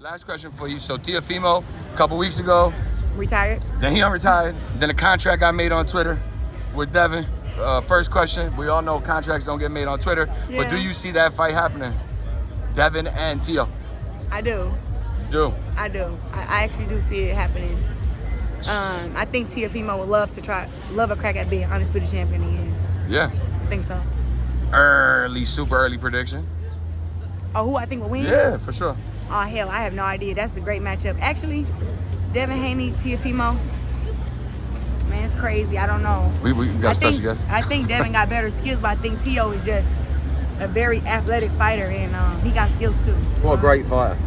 Last question for you. So Teofimo, a couple weeks ago, Retired. then he unretired. Then a contract got made on Twitter with Devin. First question, we all know contracts don't get made on Twitter, but do you see that fight happening? Devin and Teo. I do. I do. I actually do see it happening. I think Teofimo would love a crack at being undisputed champion again. Yeah. I think so. Super early prediction. Oh, who I think will win? Yeah, for sure. Oh, hell, I have no idea. That's a great matchup. Actually, Devin Haney, Teofimo, man, it's crazy. I don't know. We got a special guest. I think Devin got better skills, but I think Teo is just a very athletic fighter, and he got skills too. What a great fighter.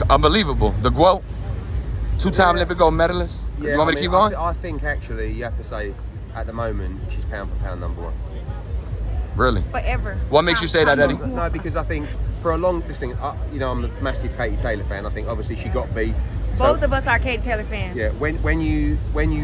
Unbelievable. The GOAT, two-time Olympic gold medalist. Yeah, you want me to keep going? I think actually you have to say, at the moment, she's pound for pound number one. Really? Forever. What makes you say that, Eddie? No, because I think for a long, listen, I'm a massive Katie Taylor fan. I think obviously she got beat. Both of us are Katie Taylor fans. Yeah, when you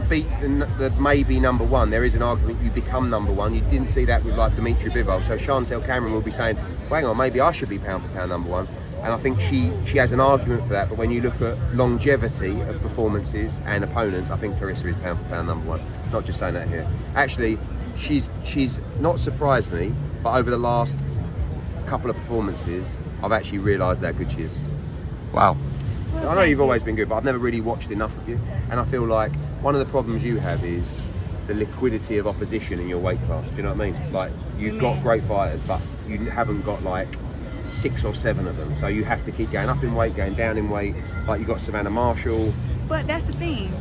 beat the maybe number one, there is an argument you become number one. You didn't see that with like Dimitri Bivol. So Chantel Cameron will be saying, well, hang on, maybe I should be pound for pound number one. And I think she has an argument for that. But when you look at longevity of performances and opponents, I think Claressa is pound for pound number one. Not just saying that here. Actually, she's not surprised me, but over the last couple of performances, I've actually realised how good she is. Wow. Well, I know you've always been good, but I've never really watched enough of you. And I feel like one of the problems you have is the liquidity of opposition in your weight class. Do you know what I mean? Like, you've got great fighters, but you haven't got like 6 or 7 of them. So you have to keep going up in weight, going down in weight. Like, you've got Savannah Marshall. But that's the thing.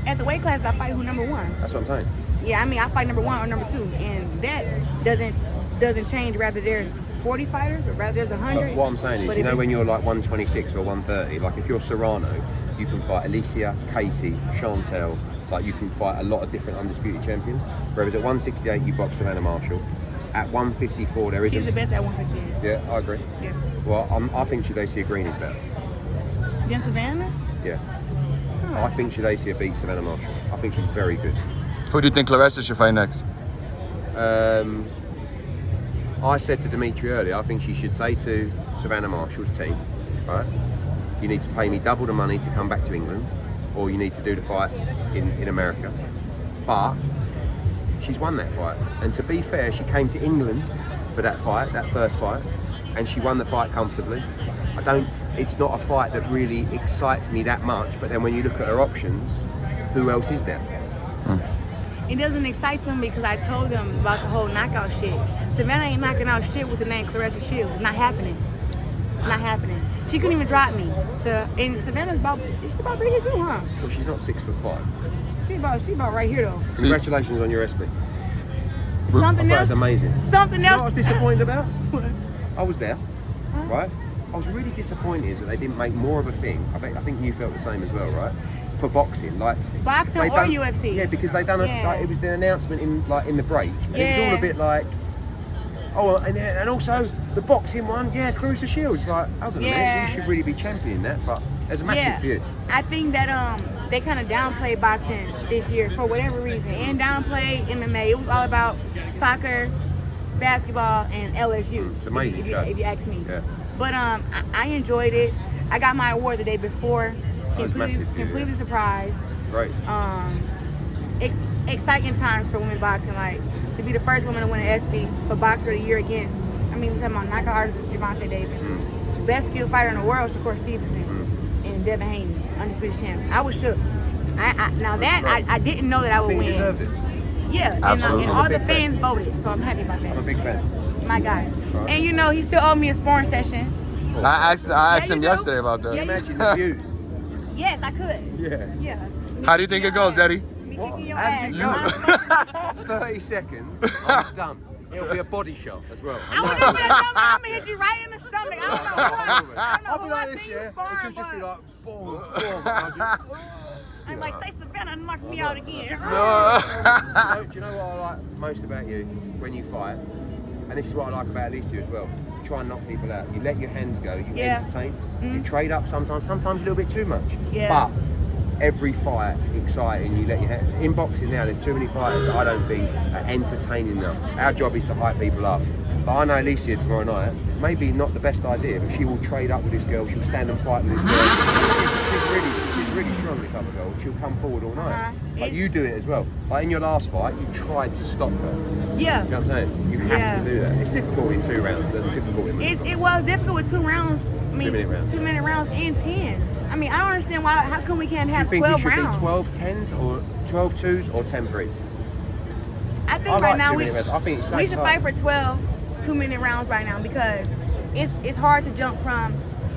At the weight class, I fight who number one. That's what I'm saying. Yeah, I mean, I fight number one or number two. And that doesn't change whether there's 40 fighters or rather there's 100. But what I'm saying is, you know, when you're like 126 or 130, like if you're Serrano, you can fight Alycia, Katie, Chantel, like you can fight a lot of different undisputed champions. Whereas at 168, you box Savannah Marshall. At 154, there isn't. She's the best at 158. Yeah, I agree. Yeah. Well, I think Shadasia Green is better. Against Savannah? Yeah. I think Shadasia beats Savannah Marshall. I think she's very good. Who do you think Claressa should fight next? I said to Dimitri earlier, I think she should say to Savannah Marshall's team, right, you need to pay me double the money to come back to England, or you need to do the fight in America. But she's won that fight. And to be fair, she came to England for that fight, that first fight, and she won the fight comfortably. It's not a fight that really excites me that much, but then when you look at her options, who else is there? It doesn't excite them because I told them about the whole knockout shit. Savannah ain't knocking out shit with the name Claressa Shields. It's not happening. It's not happening. She couldn't even drop me. And Savannah's she's about big as you, huh? Well, she's not 6'5". She about right here though. Congratulations on your SB. Something else. That's amazing. Something else. You know what I was disappointed about? What? I was there, right? I was really disappointed that they didn't make more of a thing. I think you felt the same as well, right? For boxing, like boxing or UFC. Yeah, because they done it was the announcement in the break, and it was all a bit like, oh, and also the boxing one, Claressa Shields. Like, I don't know, man, you should really be championing that, but there's a massive feud. I think that they kind of downplayed boxing this year for whatever reason, and downplayed MMA. It was all about soccer, basketball, and LSU. It's amazing show. If you ask me. Yeah. But I enjoyed it. I got my award the day before. Completely surprised. Right. Exciting times for women boxing. Like, to be the first woman to win an ESPY for Boxer of the Year against, we're talking about knockout artist Gervonta Davis. Best skilled fighter in the world, Shakur Stevenson. And Devin Haney, undisputed champion. I was shook. I didn't know that I would win. You deserved it. Yeah, and all the fans voted, so I'm happy about that. I'm a big fan. My guy. Right. And you know, he still owed me a sparring session. I asked him yesterday about that. Can you imagine the views? Yes, I could. Yeah. How do you think it goes, Eddie? What? How does it go? 30 seconds, I'm done. It'll be a body shot as well. I wouldn't even I'm gonna hit you right in the stomach. I don't know. I'll be like this, yeah. She'll just be like, boom, boom. I'm like, say Savannah and knock me out again. Do you know what I like most about you when you fight? And this is what I like about Alycia as well. You try and knock people out. You let your hands go. You entertain. You trade up sometimes a little bit too much. But every fight exciting. You let your hand. In boxing now, there's too many fighters that I don't think are entertaining enough. Our job is to hype people up. But I know Alycia tomorrow night, maybe not the best idea, but she will trade up with this girl, she'll stand and fight with this girl. She's really strong, this other girl. She'll come forward all night. But you do it as well. Like in your last fight, you tried to stop her. Yeah. Do you know what I'm saying? You have to do that. It's difficult in 2 rounds. It's difficult in it was difficult with 2 rounds. I mean, 2-minute rounds. 2-minute rounds and 10. I mean, I don't understand why. How come we can't have 12 rounds? Do you think it should be 12 10s or 12 2s or 10 3s? I think right now we should fight for 12 2-minute rounds right now because it's hard to jump from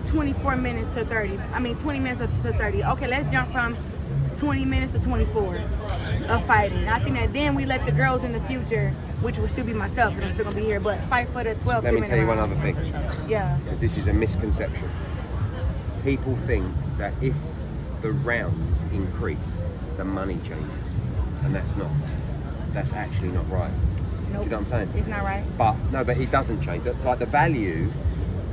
24 minutes to 30. I mean 20 minutes to 30. Okay, let's jump from 20 minutes to 24 of fighting. I think that then we let the girls in the future, which will still be myself because I'm still gonna be here, but fight for the 12 Let me tell you one other thing. Yeah. Because this is a misconception. People think that if the rounds increase, the money changes, and that's actually not right. Nope. Do you know what I'm saying? It's not right. But it doesn't change. Like the value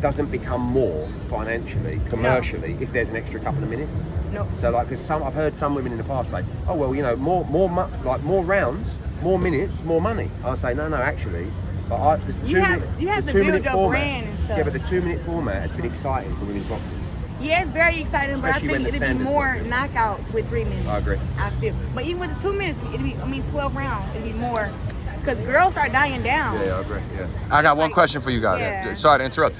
doesn't become more financially, commercially, if there's an extra couple of minutes. No. So like, because I've heard some women in the past say, oh well, you know, more rounds, more minutes, more money. I say no, actually. But you have to build your brand and stuff. Yeah, but the 2-minute format has been exciting for women's boxing. Yeah, it's very exciting, Especially but I think it'd be more knockouts with 3 minutes. I agree. I feel. But even with the 2 minutes, it'd be 12 rounds. It'd be more, because girls start dying down. Yeah, I agree. Yeah. I got one question for you guys. Yeah. Sorry to interrupt.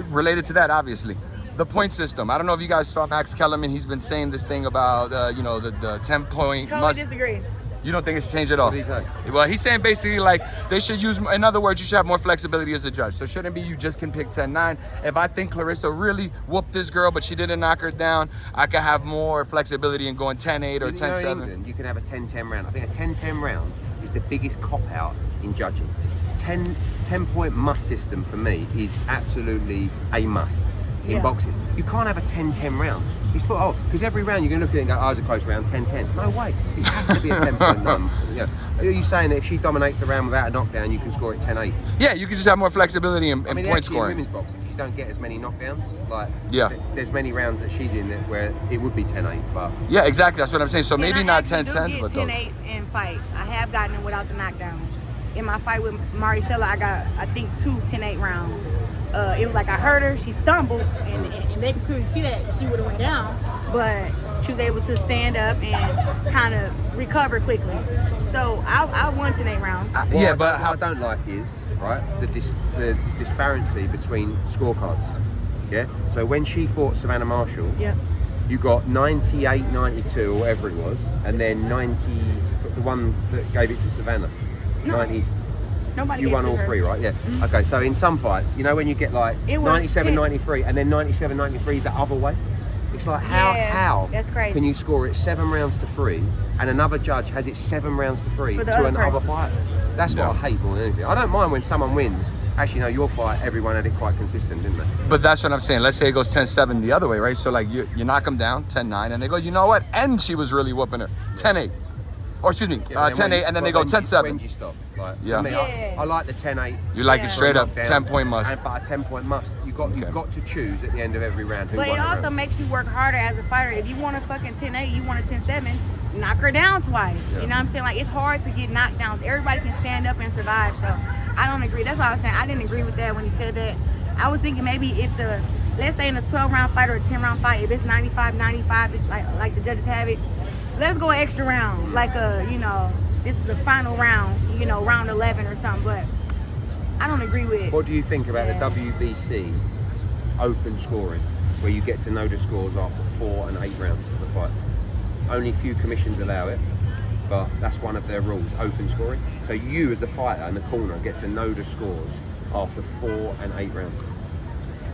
Related to that, obviously, the point system. I don't know if you guys saw Max Kellerman. He's been saying this thing about the 10-point. Totally disagree. You don't think it should change at all? What did he say? Well, he's saying basically like they should use, in other words, you should have more flexibility as a judge. So it shouldn't be you just can pick 10-9. If I think Claressa really whooped this girl, but she didn't knock her down, I could have more flexibility in going 10-8 or 10-7. In England, you can have a 10-10 round. I think a 10-10 round is the biggest cop-out in judging. 10-point must system for me is absolutely a must in boxing. You can't have a 10-10 round. Because every round you're going to look at it and go, oh, it's a close round, 10-10. No way. It has to be a 10-point round. Are you saying that if she dominates the round without a knockdown, you can score it 10-8? Yeah, you can just have more flexibility in point scoring. In women's boxing, she don't get as many knockdowns. Like, yeah, there's many rounds that she's in where it would be 10-8. But yeah, exactly. That's what I'm saying. So maybe not 10-10, but 10-8 in fights. I have gotten it without the knockdowns. In my fight with Maricela, I got, I think, 2 10-8 rounds. It was like I hurt her, she stumbled, and they could clearly see that she would have went down, but she was able to stand up and kind of recover quickly. So I won 10-8 rounds. Yeah, but what I don't like is, right, the disparity between scorecards. Yeah. So when she fought Savannah Marshall, you got 98-92 or whatever it was, and then 90, the one that gave it to Savannah, 90s. Nobody you won all 3, right? Yeah. Mm-hmm. Okay, so in some fights, you know when you get like 97-93 and then 97-93 the other way? It's like, how that's crazy. Can you score it 7 rounds to 3 and another judge has it 7 rounds to 3 to another fight? That's what I hate more than anything. I don't mind when someone wins. Actually, no, your fight, everyone had it quite consistent, didn't they? But that's what I'm saying. Let's say it goes 10-7 the other way, right? So like you knock them down 10-9 and they go, you know what? And she was really whooping her. 10-8. Or excuse me, 10-8, and then they go 10-7. When do you stop? Like, yeah. For me, I like the 10-8. You like it straight up, 10-point must. But a 10-point must. You've got to choose at the end of every round who won. But it also makes you work harder as a fighter. If you want a fucking 10-8, you want a 10-7, knock her down twice. Yeah. You know what I'm saying? Like, it's hard to get knockdowns. Everybody can stand up and survive, so I don't agree. That's what I was saying. I didn't agree with that when he said that. I was thinking maybe if let's say in a 12-round fight or a 10-round fight, if it's 95-95, like the judges have it, let's go extra round. Like, this is the final round, round 11 or something, but I don't agree with. What do you think about the WBC open scoring, where you get to know the scores after 4 and 8 rounds of the fight? Only few commissions allow it, but that's one of their rules, open scoring. So you as a fighter in the corner get to know the scores after 4 and 8 rounds.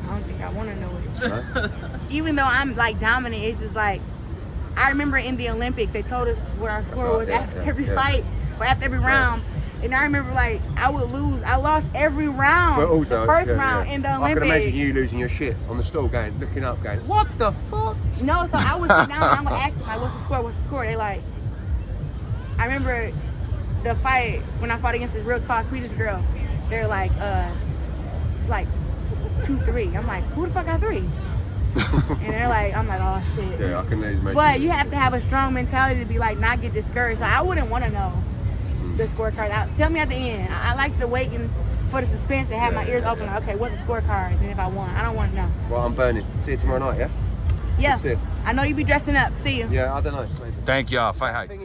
I don't think I want to know it. No? Even though I'm like dominant, it's just like, I remember in the Olympics, they told us what our score was after every fight or after every round. And I remember like I would lose. I lost every round. But also, the first round in the Olympics. I can imagine you losing your shit on the stool, looking up, going, what the fuck? No, so I would sit down and I would ask them, like, what's the score? What's the score? They like, I remember the fight when I fought against this real tall Swedish girl. They're like 2-3. I'm like, who the fuck got 3? And they're like, I'm like, oh shit. Yeah, I can imagine. But you have to have a strong mentality to be like, not get discouraged. So I wouldn't want to know the scorecard. Tell me at the end. I like the wait and for the suspense and have my ears open. Like, okay, what's the scorecards and if I won? I don't want to know. Well, I'm burning. See you tomorrow night, yeah? Yeah. Good to see you. I know you be dressing up. See you. Yeah, I don't know. Maybe. Thank y'all. Fight Hype.